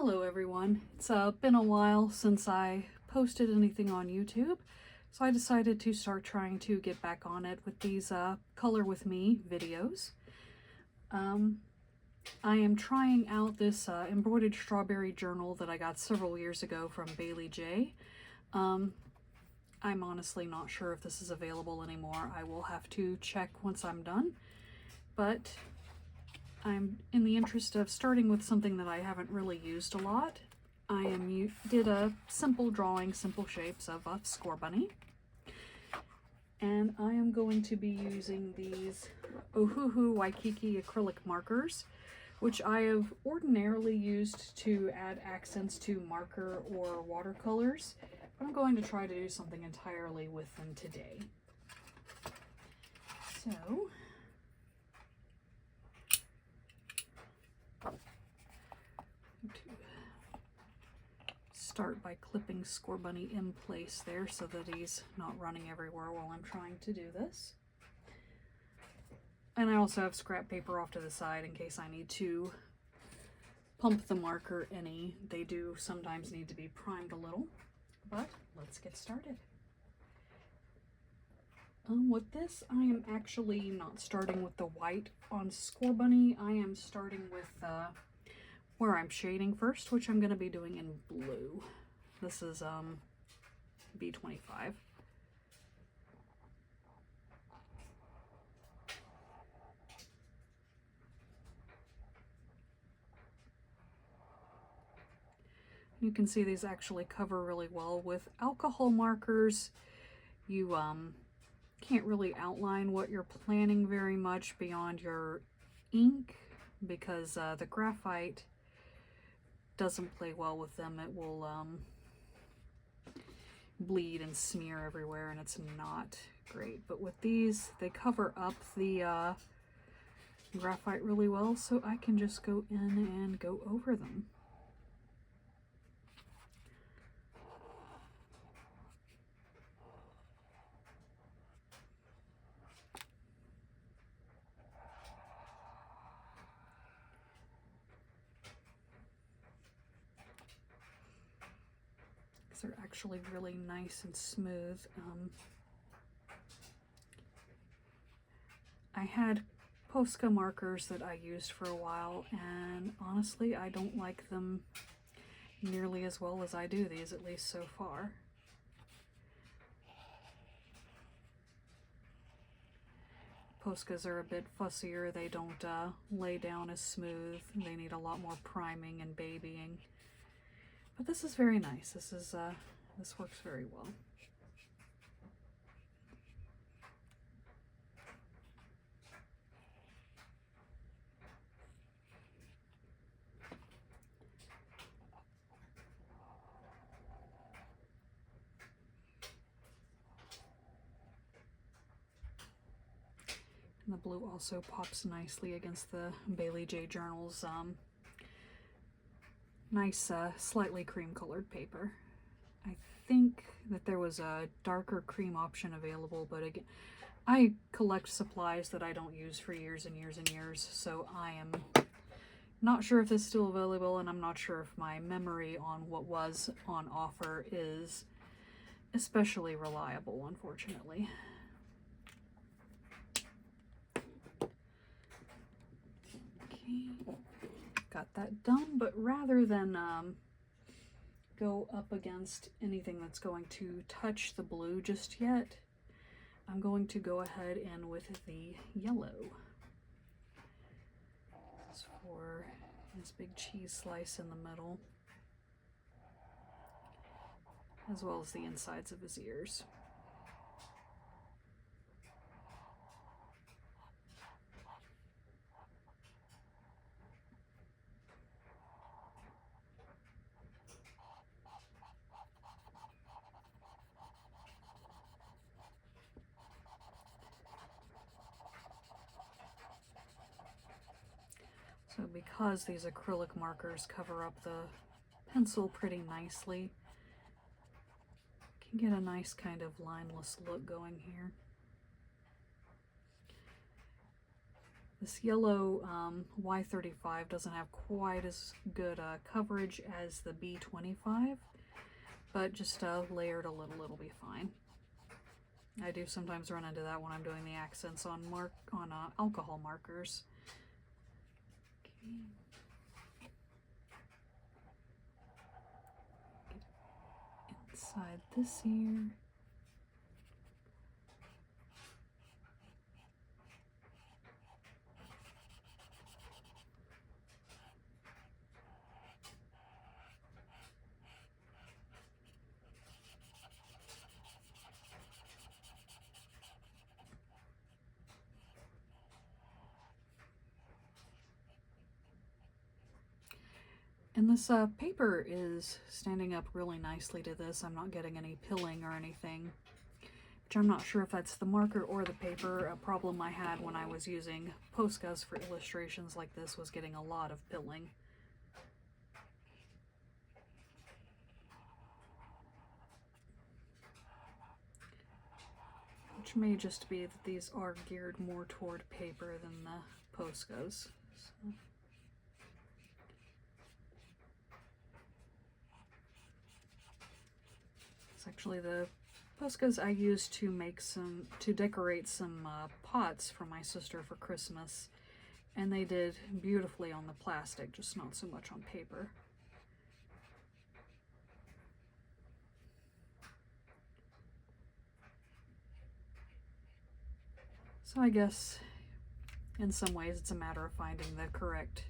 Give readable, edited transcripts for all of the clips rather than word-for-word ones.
Hello everyone. It's been a while since I posted anything on YouTube, so I decided to start trying to get back on it with these Color With Me videos. I am trying out this embroidered strawberry journal that I got several years ago from Baylee Jae. I'm honestly not sure if this is available anymore. I will have to check once I'm done, but I'm in the interest of starting with something that I haven't really used a lot. I did a simple drawing, simple shapes of a Scorbunny, and I am going to be using these Ohuhu Waikiki acrylic markers, which I have ordinarily used to add accents to marker or watercolors, but I'm going to try to do something entirely with them today. So start by clipping Scorbunny in place there so that he's not running everywhere while I'm trying to do this. And I also have scrap paper off to the side in case I need to pump the marker any. They do sometimes need to be primed a little, but let's get started. With this, I am actually not starting with the white on Scorbunny. I am starting with where I'm shading first, which I'm going to be doing in blue. This is B25. You can see these actually cover really well. With alcohol markers, you can't really outline what you're planning very much beyond your ink, because the graphite doesn't play well with them. It will bleed and smear everywhere, and it's not great. But with these, they cover up the graphite really well, so I can just go in and go over them. They're actually really nice and smooth. I had Posca markers that I used for a while, and honestly I don't like them nearly as well as I do these, at least so far. Poscas are a bit fussier. They don't lay down as smooth. They need a lot more priming and babying. But this is very nice. This works very well. And the blue also pops nicely against the Baylee Jae journal's nice, slightly cream-colored paper. I think that there was a darker cream option available, but again, I collect supplies that I don't use for years and years and years, so I am not sure if it's still available, and I'm not sure if my memory on what was on offer is especially reliable, unfortunately. Okay. Got that done, but rather than go up against anything that's going to touch the blue just yet, I'm going to go ahead and with the yellow. As for this big cheese slice in the middle, as well as the insides of his ears. So because these acrylic markers cover up the pencil pretty nicely, you can get a nice kind of lineless look going here. This yellow Y35 doesn't have quite as good coverage as the B25, but just layered a little, it'll be fine. I do sometimes run into that when I'm doing the accents on alcohol markers. Okay. Get inside this ear. And this paper is standing up really nicely to this. I'm not getting any pilling or anything, which I'm not sure if that's the marker or the paper. A problem I had when I was using Poscas for illustrations like this was getting a lot of pilling. Which may just be that these are geared more toward paper than the Poscas. So. It's actually the Poscas I used to decorate some pots for my sister for Christmas, and they did beautifully on the plastic, just not so much on paper. So I guess in some ways it's a matter of finding the correct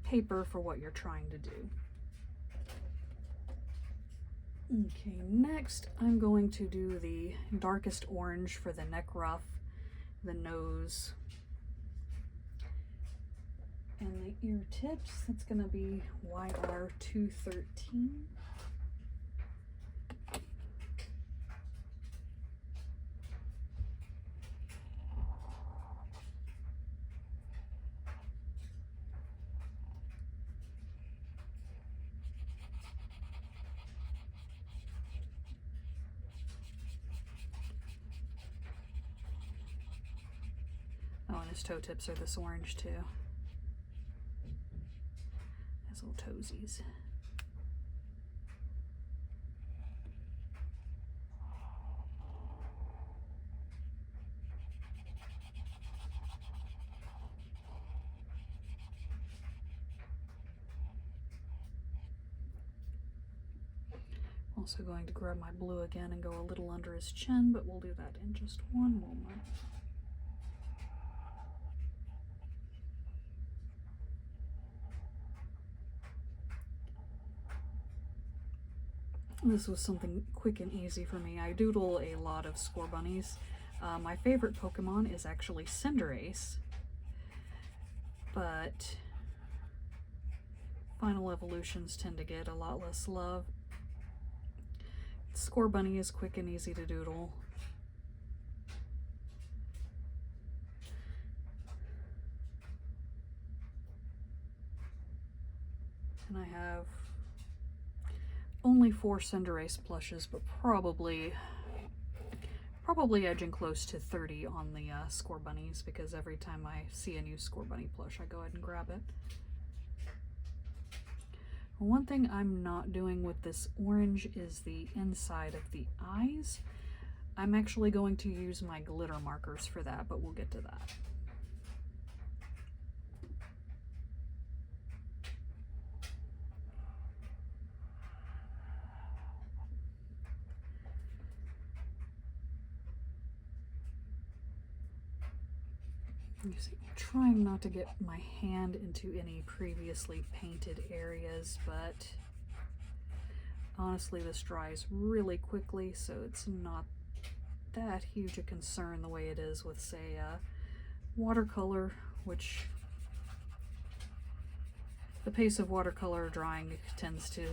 paper for what you're trying to do. Okay, next I'm going to do the darkest orange for the neck ruff, the nose, and the ear tips. That's going to be YR213. Oh, and his toe tips are this orange too. His little toesies. Also going to grab my blue again and go a little under his chin, but we'll do that in just one moment. This was something quick and easy for me. I doodle a lot of Scorbunnies. My favorite Pokemon is actually Cinderace, but final evolutions tend to get a lot less love. Scorbunny is quick and easy to doodle. And I have only 4 Cinderace plushes, but probably edging close to 30 on the Scorbunnies, because every time I see a new Scorbunny plush, I go ahead and grab it. One thing I'm not doing with this orange is the inside of the eyes. I'm actually going to use my glitter markers for that, but we'll get to that. You see, I'm trying not to get my hand into any previously painted areas, but honestly this dries really quickly, so it's not that huge a concern the way it is with, say, watercolor, which the pace of watercolor drying tends to,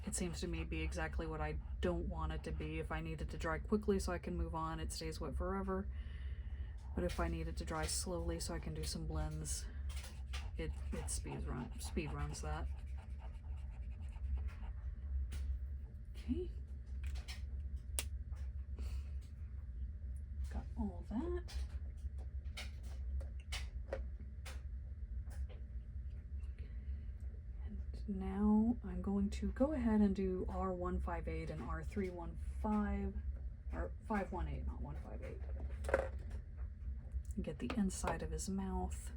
it seems to me, be exactly what I don't want it to be. If I need it to dry quickly so I can move on, it stays wet forever. But if I need it to dry slowly so I can do some blends, it speed runs that. Okay. Got all that. now I'm going to go ahead and do R158 and R315, or 518, not 158. Get the inside of his mouth.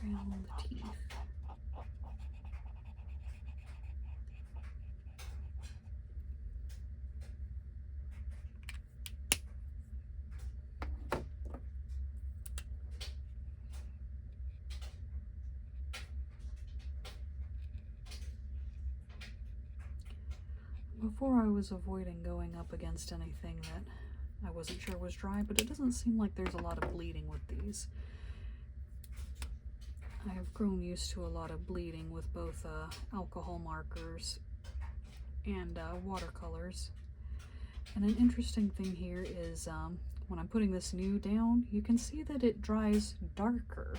Around the teeth. Before I was avoiding going up against anything that I wasn't sure was dry, but it doesn't seem like there's a lot of bleeding with these. I have grown used to a lot of bleeding with both alcohol markers and watercolors. And an interesting thing here is when I'm putting this new down, you can see that it dries darker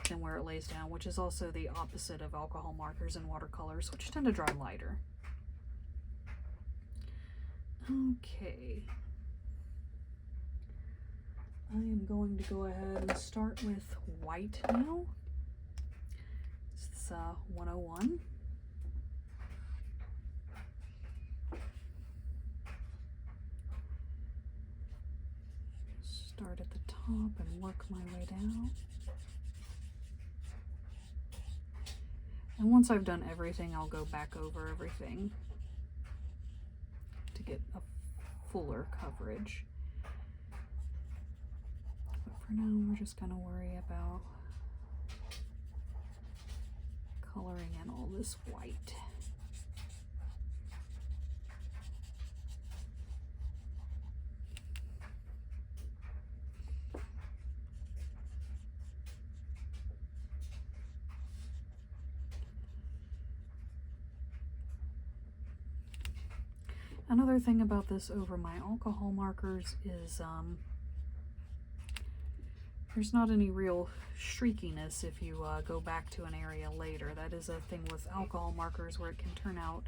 than where it lays down, which is also the opposite of alcohol markers and watercolors, which tend to dry lighter. Okay. I am going to go ahead and start with white now. This is 101. Start at the top and work my way down. And once I've done everything, I'll go back over everything to get a fuller coverage. But for now, we're just going to worry about coloring in all this white. Another thing about this over my alcohol markers is there's not any real streakiness if you go back to an area later. That is a thing with alcohol markers where it can turn out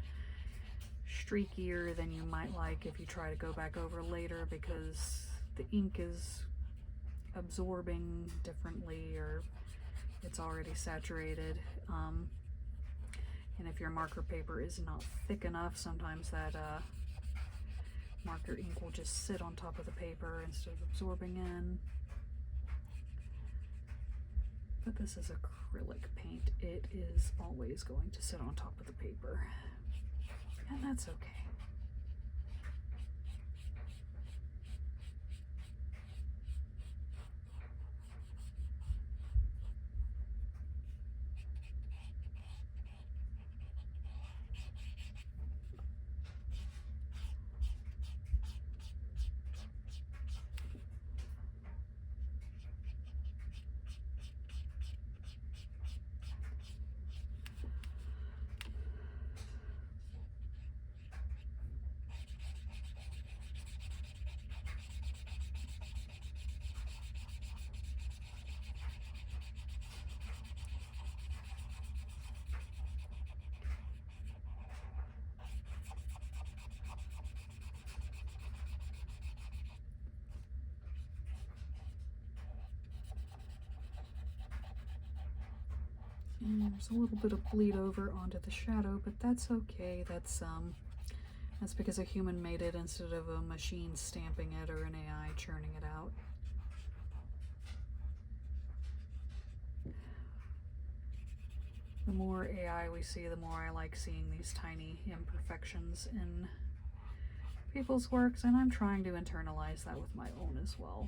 streakier than you might like if you try to go back over later because the ink is absorbing differently or it's already saturated. And if your marker paper is not thick enough, sometimes that marker ink will just sit on top of the paper instead of absorbing in. But this is acrylic paint. It is always going to sit on top of the paper, and that's okay. And there's a little bit of bleed over onto the shadow, but that's okay. That's because a human made it instead of a machine stamping it or an AI churning it out. The more AI we see, the more I like seeing these tiny imperfections in people's works, and I'm trying to internalize that with my own as well.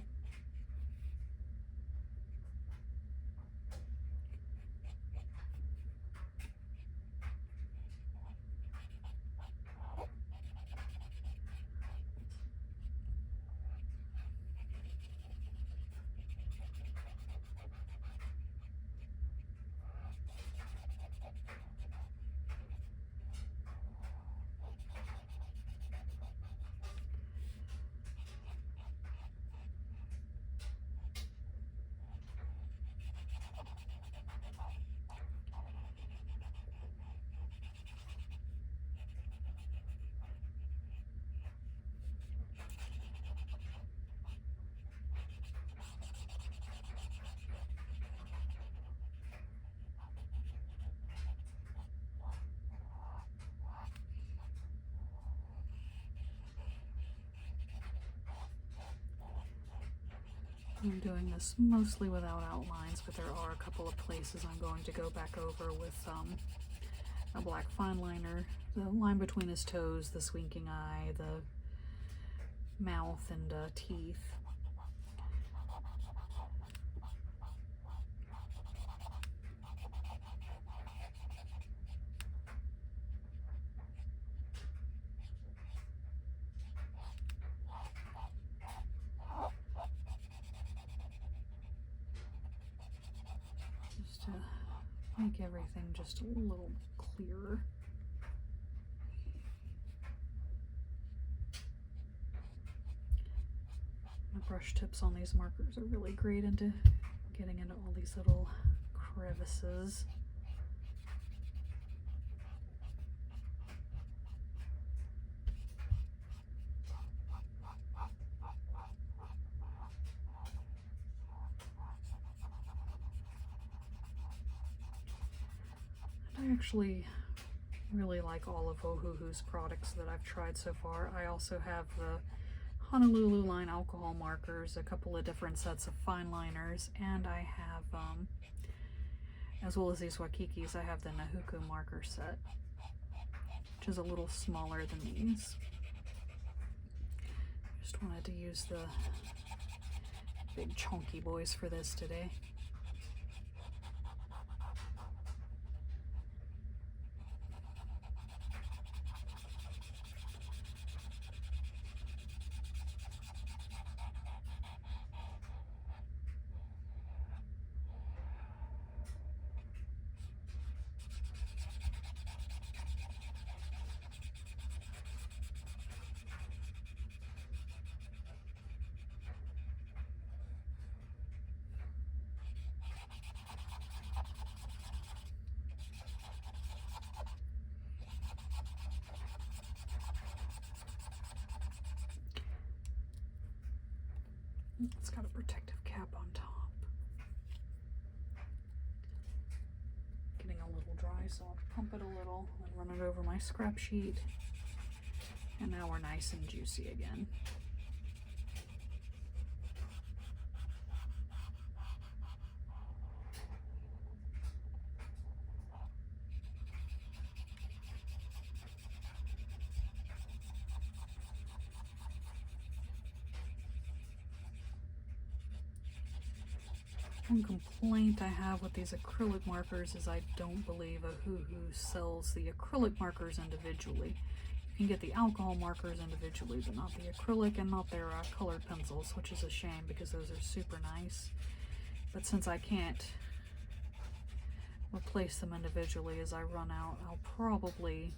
I'm doing this mostly without outlines, but there are a couple of places I'm going to go back over with a black fine liner. The line between his toes, the winking eye, the mouth and teeth. Just to make everything just a little clearer. The brush tips on these markers are really great into getting into all these little crevices. I actually really like all of Ohuhu's products that I've tried so far. I also have the Honolulu line alcohol markers, a couple of different sets of fine liners, and I have, as well as these Wakikis, I have the Nahuku marker set, which is a little smaller than these. Just wanted to use the big chunky boys for this today. It's got a protective cap on top. Getting a little dry, so I'll pump it a little and run it over my scrap sheet. And now we're nice and juicy again. One complaint I have with these acrylic markers is I don't believe Ohuhu sells the acrylic markers individually. You can get the alcohol markers individually, but not the acrylic and not their colored pencils, which is a shame because those are super nice. But since I can't replace them individually as I run out, I'll probably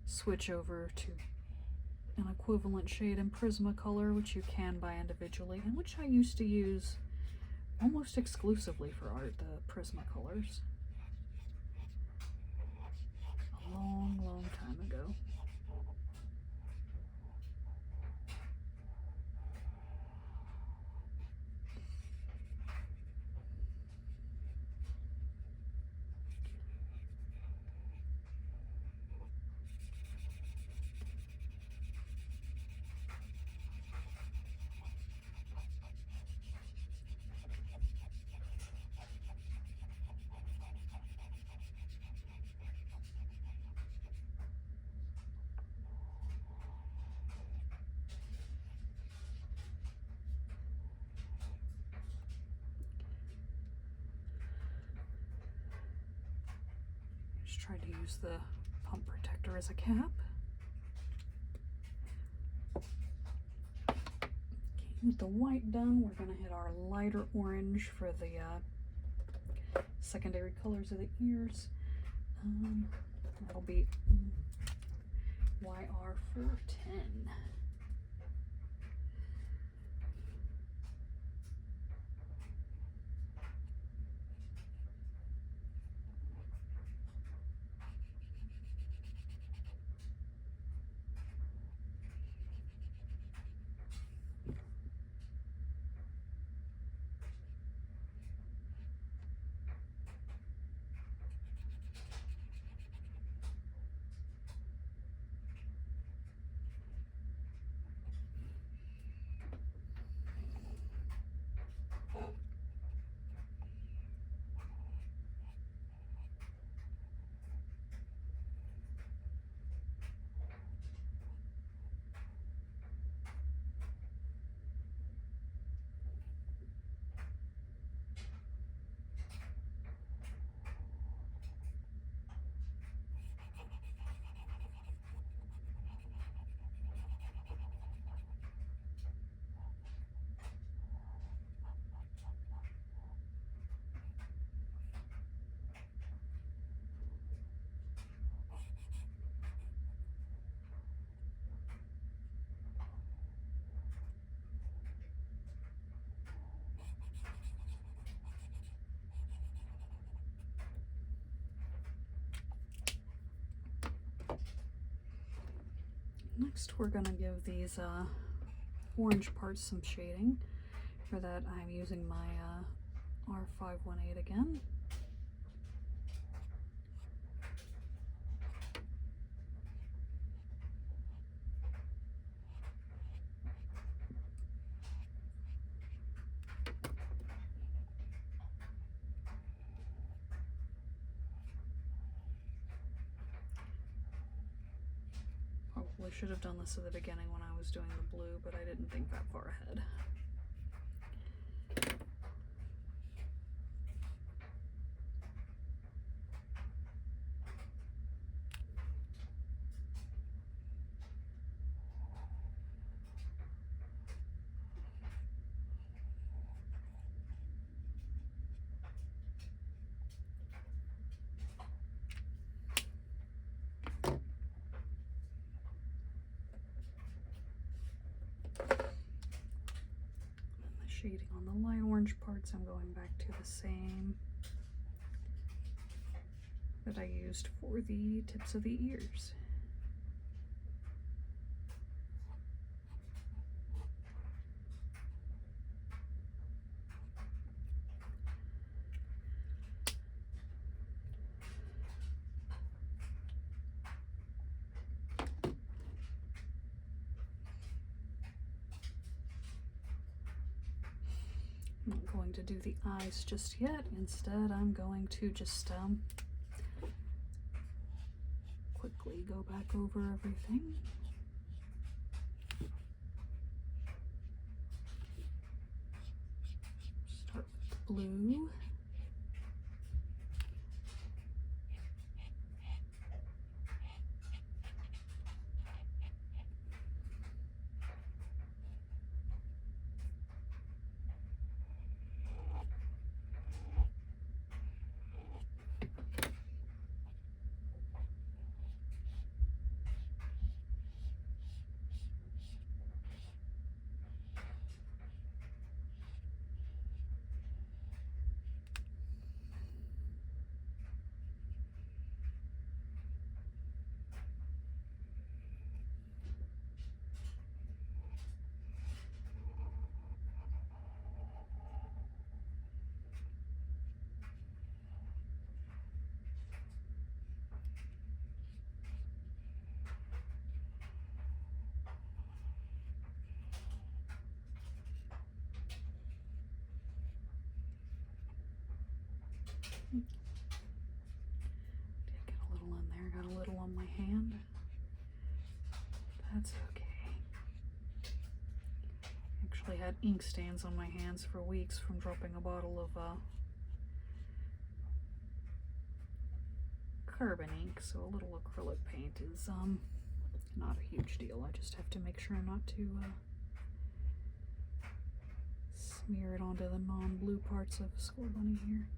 switch over to an equivalent shade in Prismacolor, which you can buy individually, and which I used to use almost exclusively for art, the Prismacolors. A long, long time ago. Tried to use the pump protector as a cap. Okay, with the white done, we're going to hit our lighter orange for the secondary colors of the ears. That'll be YR410. Next, we're gonna give these orange parts some shading. For that, I'm using my R518 again. Probably should have done this at the beginning when I was doing the blue, but I didn't think that far ahead. Shading on the light orange parts, I'm going back to the same that I used for the tips of the ears. I'm not going to do the eyes just yet. Instead, I'm going to just quickly go back over everything. Start with the blue. Did get a little in there, got a little on my hand. That's okay. Actually had ink stains on my hands for weeks from dropping a bottle of carbon ink, so a little acrylic paint is not a huge deal. I just have to make sure not to smear it onto the non-blue parts of Scorbunny here.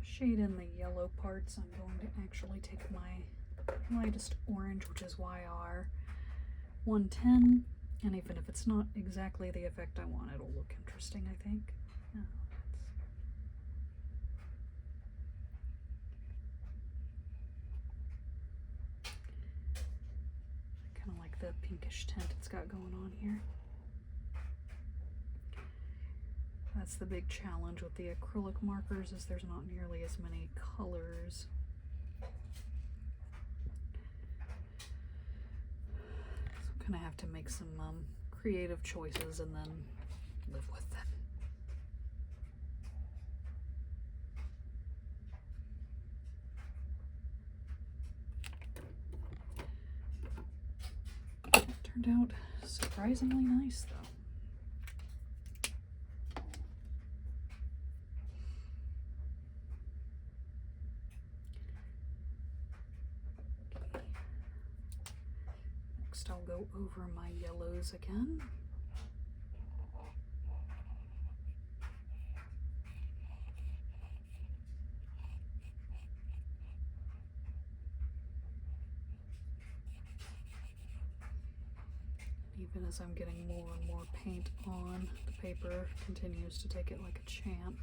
Shade in the yellow parts, I'm going to actually take my lightest orange, which is YR110, and even if it's not exactly the effect I want, it'll look interesting, I think. Yeah, I kind of like the pinkish tint it's got going on here. That's the big challenge with the acrylic markers, is there's not nearly as many colors. So I'm gonna have to make some creative choices and then live with them. It turned out surprisingly nice though. Next I'll go over my yellows again. Even as I'm getting more and more paint on, the paper continues to take it like a champ.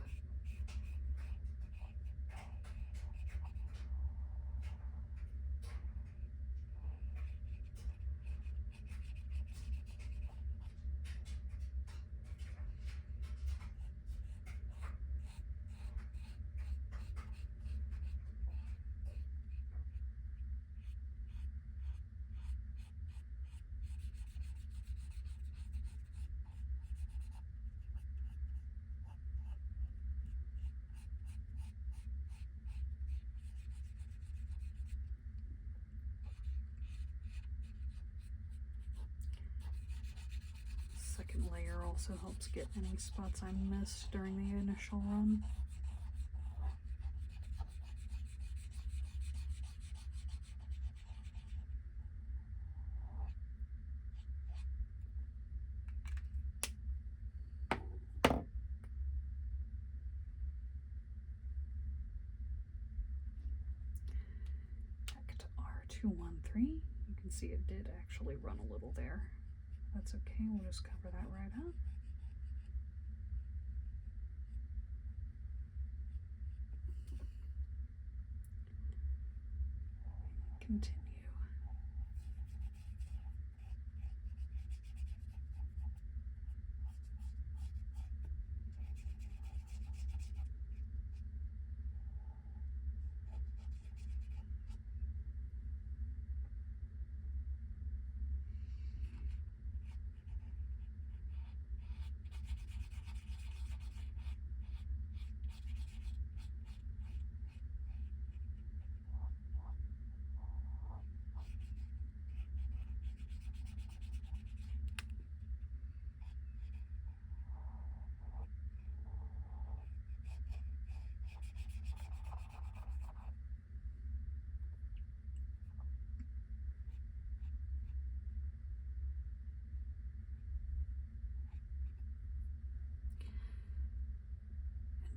Second layer also helps get any spots I missed during the initial run. Back to R213. You can see it did actually run a little there. That's okay, we'll just cover that right up. Continue.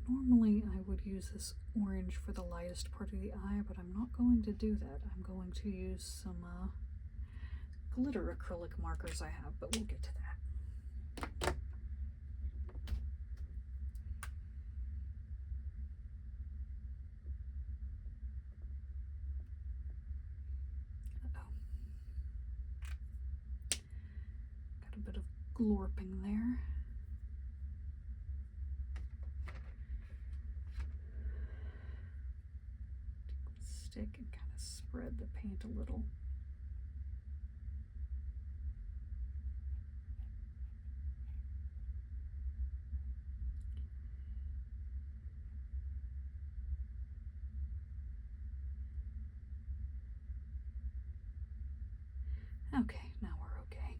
Normally I would use this orange for the lightest part of the eye, but I'm not going to do that. I'm going to use some glitter acrylic markers I have, but we'll get to that. Uh-oh. Got a bit of glorping there. Stick and kind of spread the paint a little. Okay, now we're okay.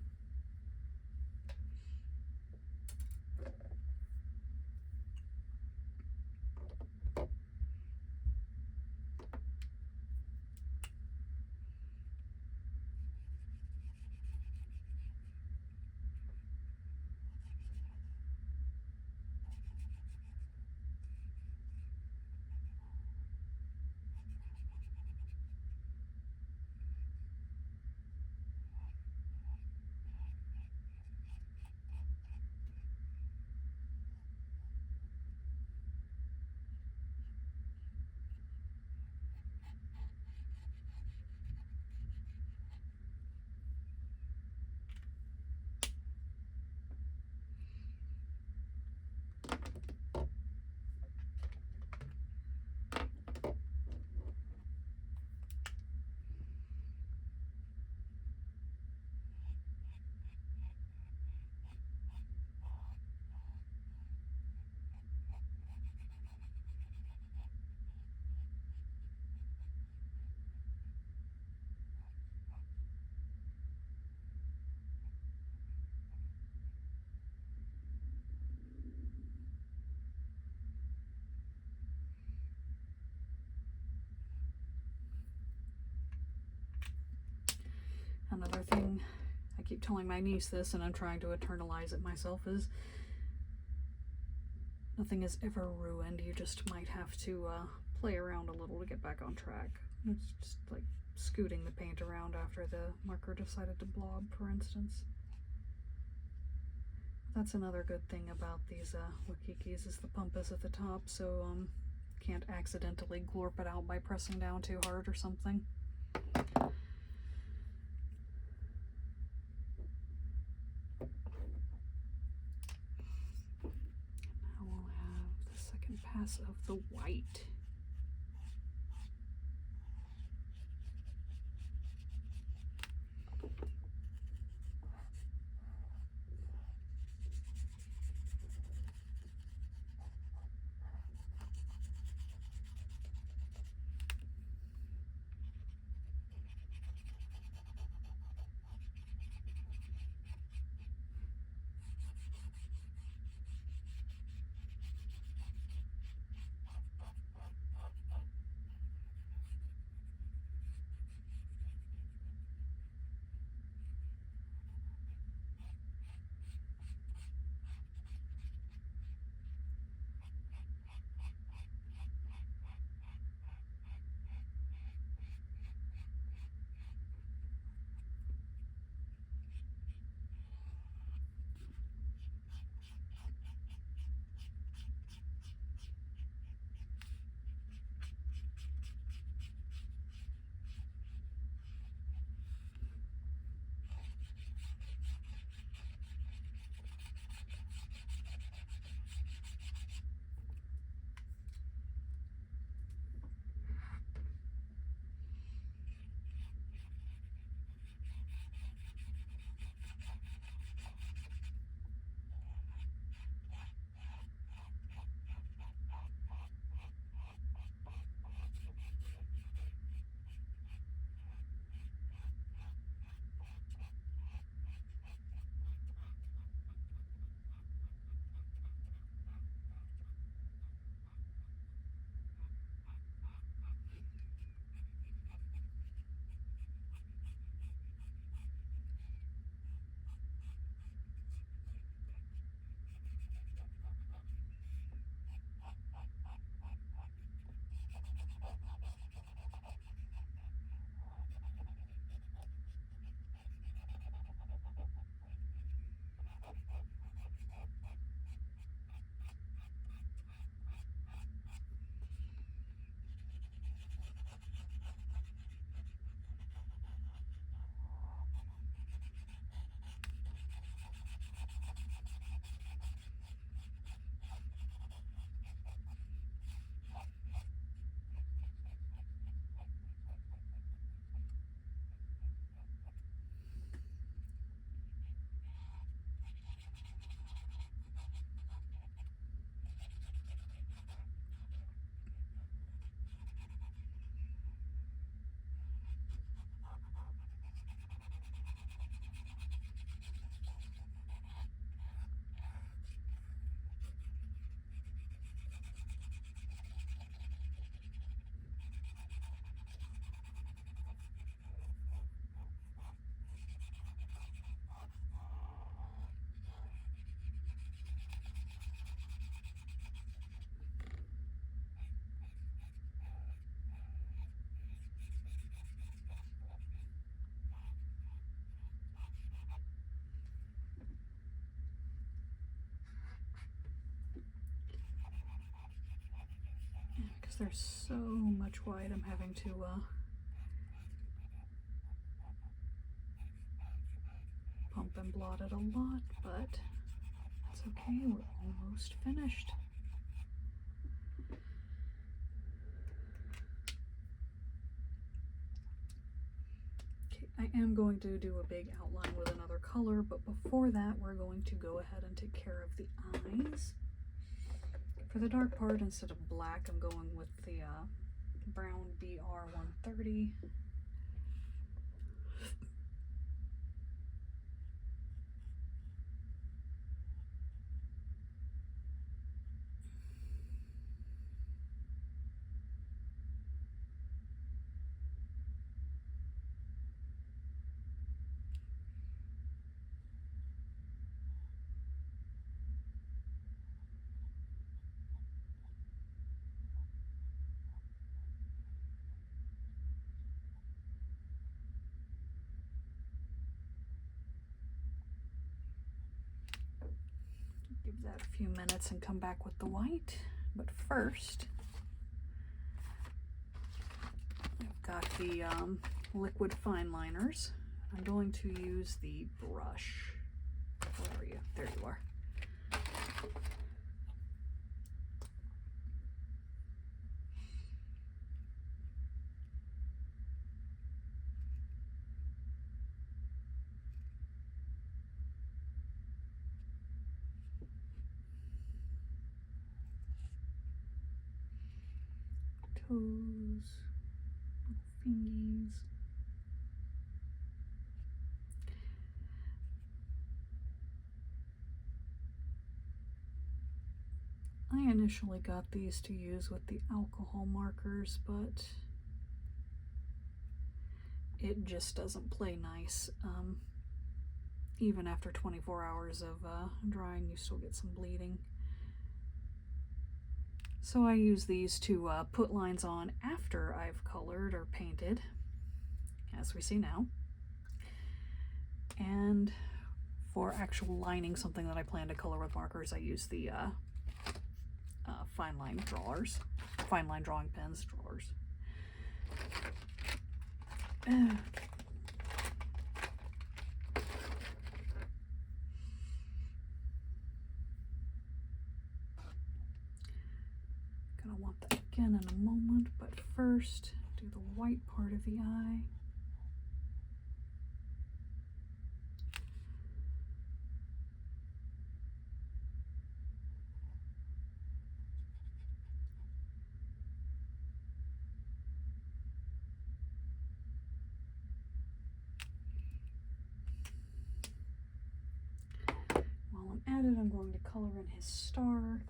Another thing keep telling my niece this, and I'm trying to internalize it myself, is nothing is ever ruined. You just might have to play around a little to get back on track. It's just like scooting the paint around after the marker decided to blob, for instance. That's another good thing about these Wakikis, is the pump is at the top, so can't accidentally glorp it out by pressing down too hard or something. Now we'll have the second pass of the white. Because there's so much white, I'm having to pump and blot it a lot, but it's okay, we're almost finished. Okay, I am going to do a big outline with another color, but before that we're going to go ahead and take care of the eyes. For the dark part, instead of black, I'm going with the brown BR130. that a few minutes and come back with the white. But first, I've got the liquid fine liners. I'm going to use the brush. Where are you? There you are. Toes, fingies. I initially got these to use with the alcohol markers, but it just doesn't play nice. Even after 24 hours of drying, you still get some bleeding. So I use these to put lines on after I've colored or painted, as we see now. And for actual lining something that I plan to color with markers, I use the fine line drawing pens, drawers. Gonna want that again in a moment, but first do the white part of the eye. While I'm at it, I'm going to color in his star.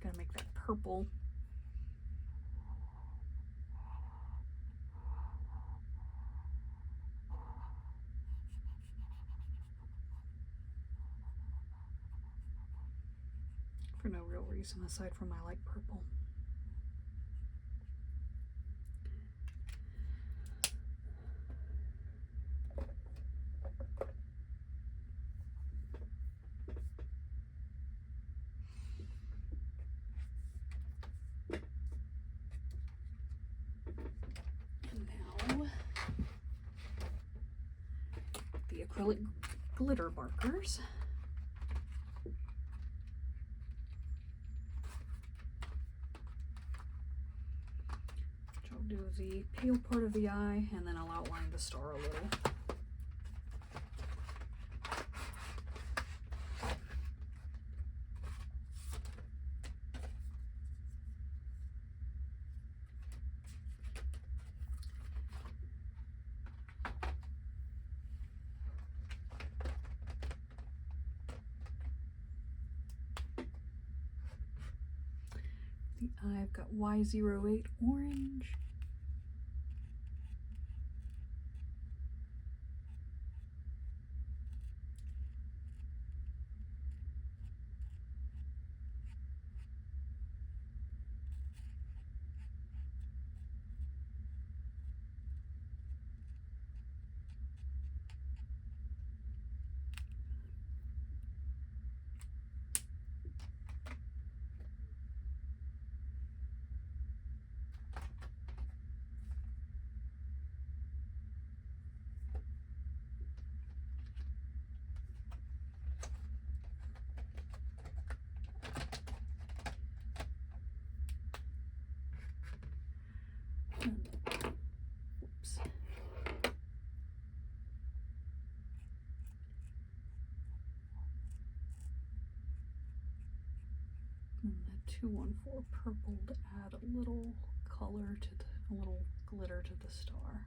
Gonna make that purple. For no real reason aside from I like purple. And now the acrylic glitter markers. Do the pale part of the eye, and then I'll outline the star a little. The eye, I've got Y08 orange. Oops. And the 214 purple to add a little color to a little glitter to the star.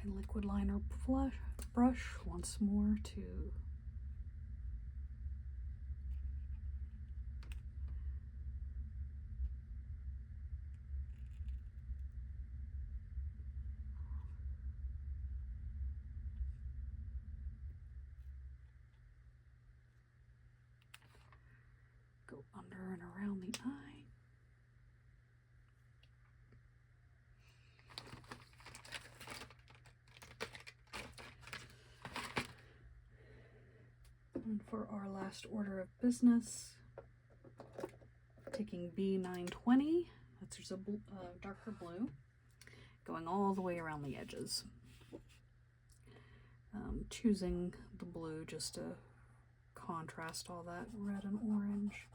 my liquid liner brush once more to go under and around the eye. And for our last order of business, taking B920, that's just a darker blue, going all the way around the edges. Choosing the blue just to contrast all that red and orange.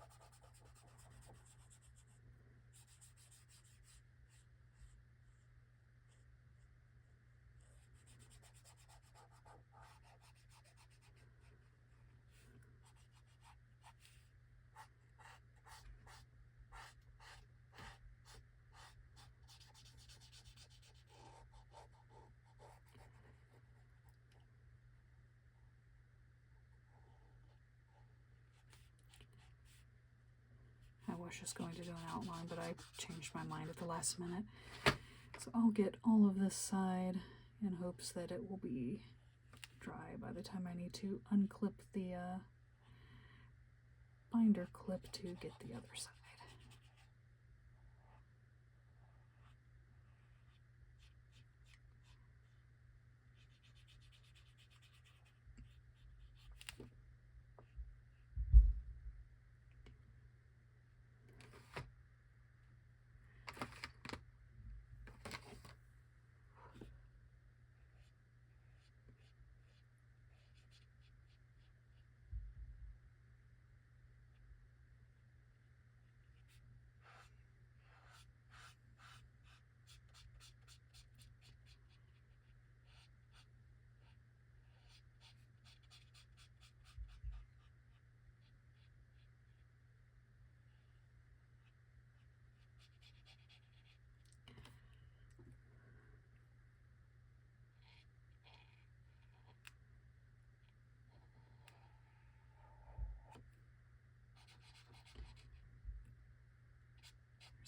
I was just going to do an outline, but I changed my mind at the last minute. So I'll get all of this side in hopes that it will be dry by the time I need to unclip the binder clip to get the other side.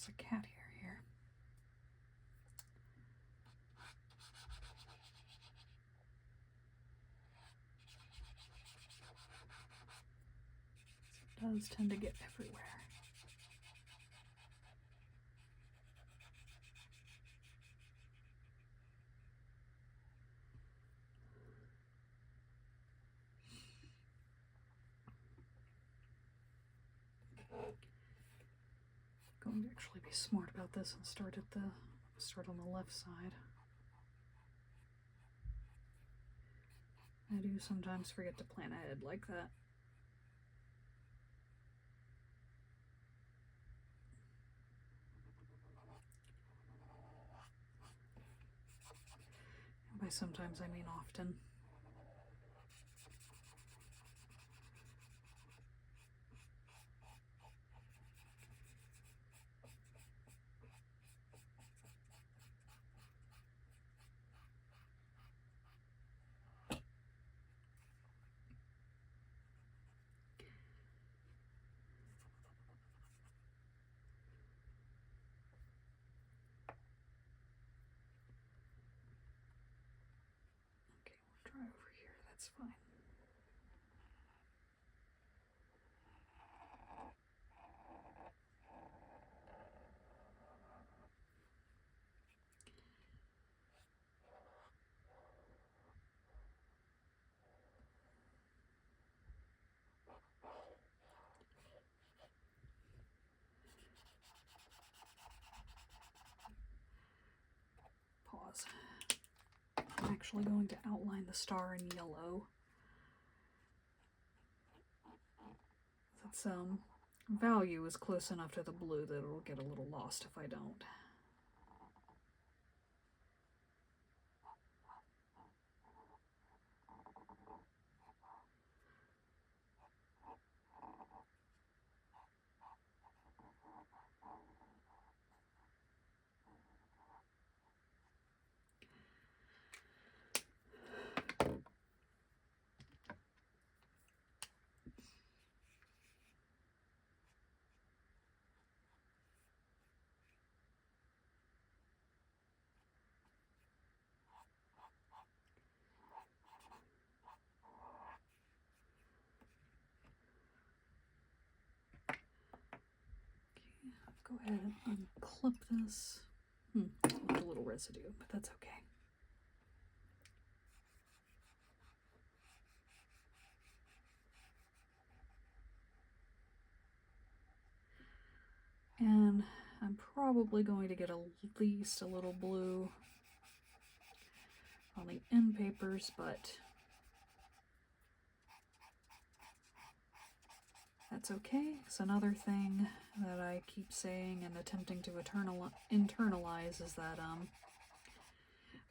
There's a cat hair here. It does tend to get everywhere. Going to actually be smart about this and start on the left side. I do sometimes forget to plan ahead like that. And by sometimes I mean often. Try over here, that's fine. Pause. I'm actually going to outline the star in yellow. Its value is close enough to the blue that it'll get a little lost if I don't. go ahead and unclip this. It's left a little residue, but that's okay. And I'm probably going to get at least a little blue on the end papers, but that's okay. It's another thing that I keep saying and attempting to internalize is that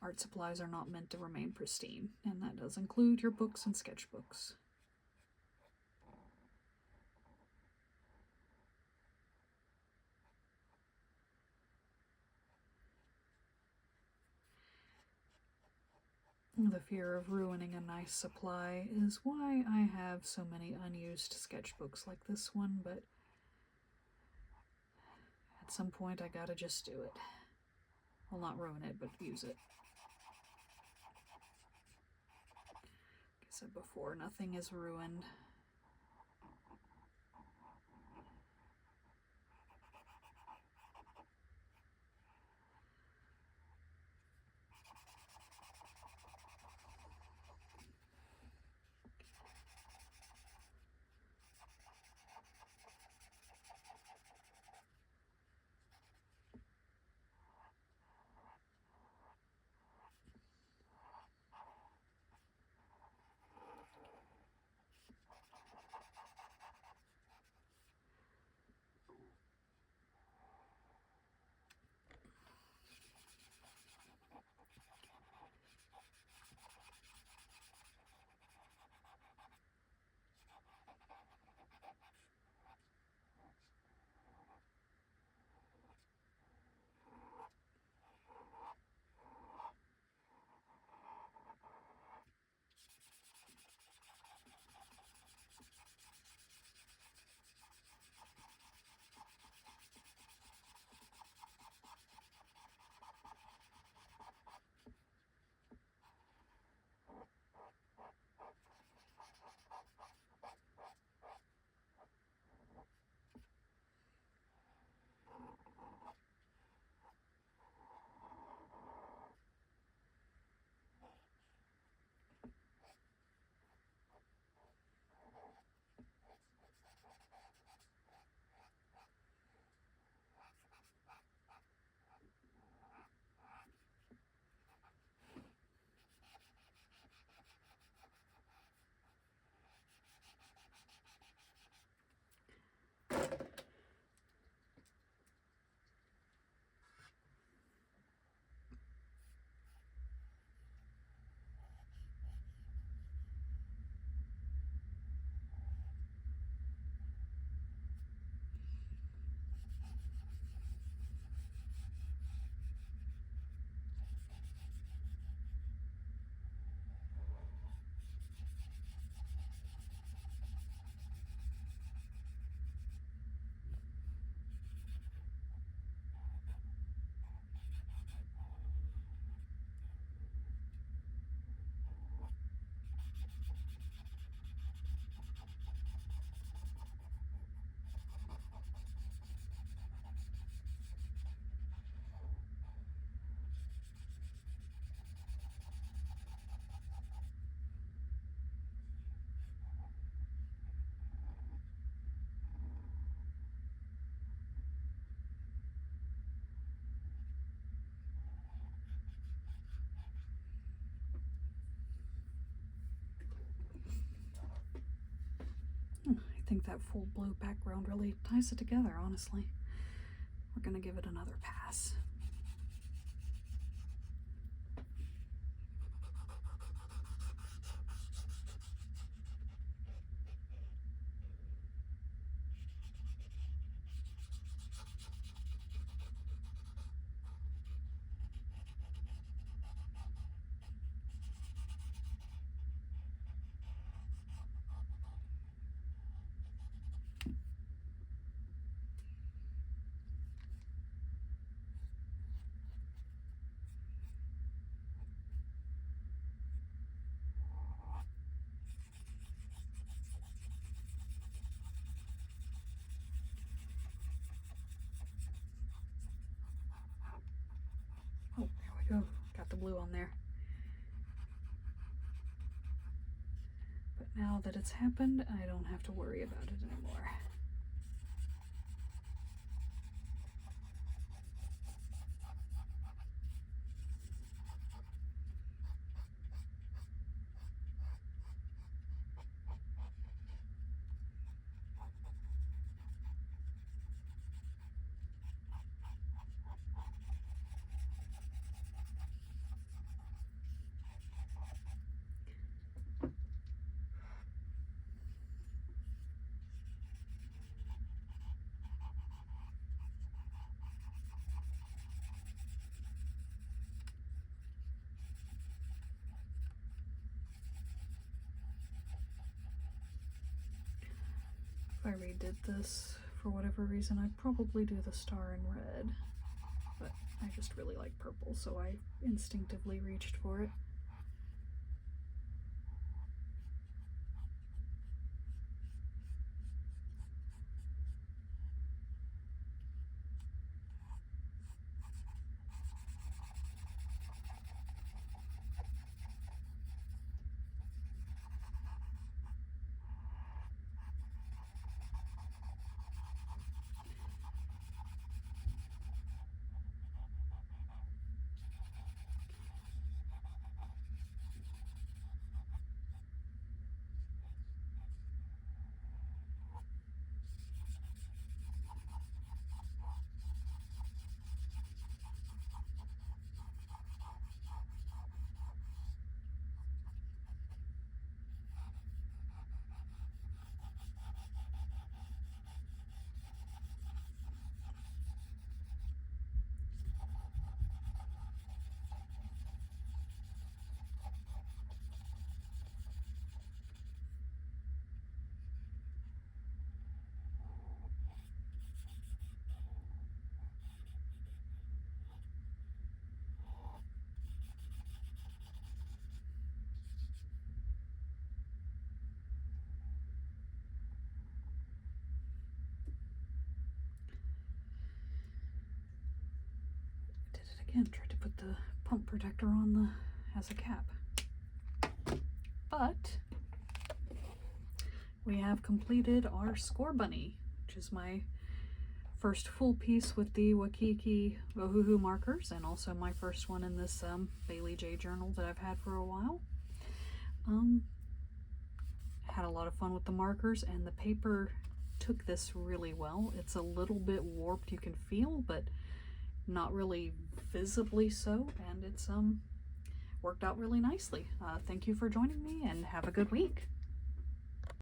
art supplies are not meant to remain pristine, and that does include your books and sketchbooks. The fear of ruining a nice supply is why I have so many unused sketchbooks like this one, but at some point I gotta just do it. Well, not ruin it, but use it. Like I said before, nothing is ruined. I think that full blue background really ties it together, honestly. We're gonna give it another pass. blue on there. But now that it's happened, I don't have to worry about it anymore. If I redid this for whatever reason, I'd probably do the star in red, but I just really like purple, so I instinctively reached for it. Again, tried to put the pump protector on as a cap. But we have completed our Scorbunny, which is my first full piece with the Wakiki Ohuhu markers, and also my first one in this Baylee Jae journal that I've had for a while. Had a lot of fun with the markers, and the paper took this really well. It's a little bit warped, you can feel, but not really visibly so, and it's worked out really nicely. Thank you for joining me, and have a good week.